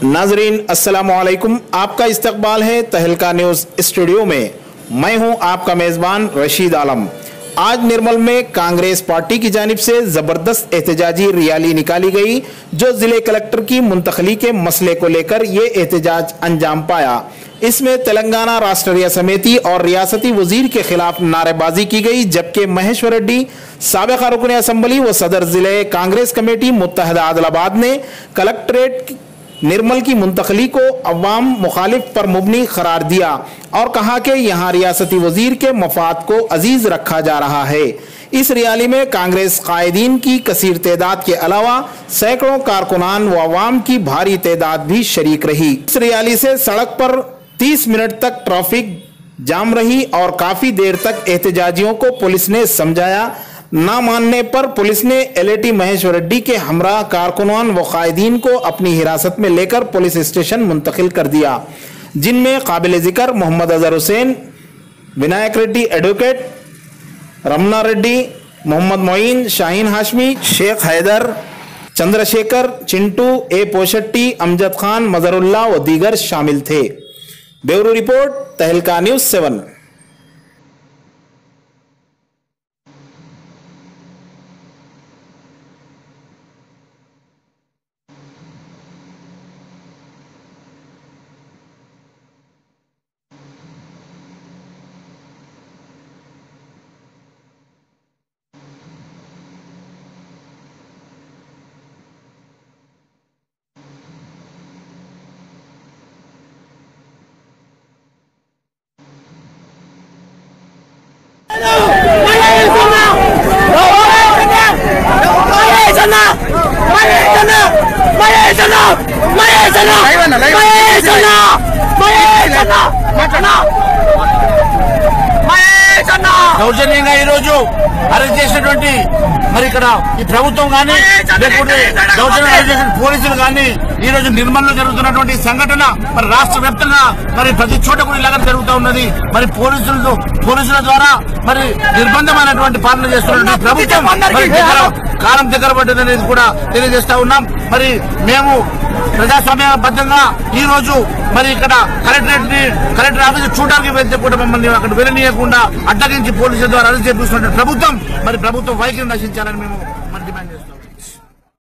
नाजरीन अस्सलामु अलैकुम, आपका इस्तकबाल है तहलका न्यूज़ स्टूडियो में। मैं हूं आपका मेज़बान रशीद आलम। आज निर्मल में कांग्रेस पार्टी की जानिब से ज़बरदस्त एहतजाजी रैली निकाली गई, जो ज़िले कलेक्टर की मुंतकली के मसले को लेकर ये एहतजाज अंजाम पाया। इसमें तेलंगाना राष्ट्रीय समिति और रियासती वजीर के खिलाफ नारेबाजी की गई, जबकि महेश्वर रेड्डी साबिक़ रुकन असम्बली व सदर ज़िले कांग्रेस कमेटी मुत्तहदा आदिलाबाद ने कलेक्ट्रेट निर्मल की मुंतकली को अवाम मुखालिफ पर मुबनी करार दिया और कहा कि यहाँ रियासती वजीर के मफाद को अजीज रखा जा रहा है। इस रैली में कांग्रेस कायदीन की कसीर तादाद के अलावा सैकड़ों कारकुनान व अवाम की भारी तादाद भी शरीक रही। इस रैली से सड़क पर 30 मिनट तक ट्रैफिक जाम रही और काफी देर तक एहतजाजियों को पुलिस ने समझाया। ना मानने पर पुलिस ने एलएटी महेश्वर रेड्डी के हमरा कारकुनान व कायदीन को अपनी हिरासत में लेकर पुलिस स्टेशन मुंतकिल कर दिया, जिनमें काबिल जिक्र मोहम्मद अजहर हुसैन, विनायक रेड्डी एडवोकेट, रमना रेड्डी, मोहम्मद मोइन, शाहीन हाशमी, शेख हैदर, चंद्रशेखर, चिंटू, ए पोशट्टी, अमजद खान, मजरुल्लाह व दीगर शामिल थे। ब्यूरो रिपोर्ट, तहलका न्यूज़ 7। దౌర్జన్యంగా ఈ రోజు అరెస్ట్ చేసినటువంటి మరి ఇక్కడ ఈ ప్రభుత్వం కానీ లేకపోతే దౌర్జన్యం అరెస్ట్ చేసిన పోలీసులు కానీ ఈ రోజు నిర్మల్లో జరుగుతున్నటువంటి సంఘటన మరి రాష్ట్ర వ్యాప్తంగా మరి ప్రతి చోట కూడా ఇలాగ జరుగుతూ ఉన్నది। మరి పోలీసుల ద్వారా మరి నిర్బంధమైనటువంటి పాలన చేస్తున్నటువంటి ప్రభుత్వం మరి కాలం దగ్గర పడ్డదనేది కూడా తెలియజేస్తా ఉన్నాం। మరి మేము ప్రజాస్వామ్యబద్ధంగా ఈ రోజు మరి ఇక్కడ కలెక్టర్ ఆఫీస్ చూడడానికి వెళ్తే కూడా మమ్మల్ని అక్కడ వెళ్ళనీయకుండా అడ్డగించి పోలీసుల ద్వారా అరెస్ట్ చేపిస్తున్న ప్రభుత్వం వైఖరి నశించాలని మేము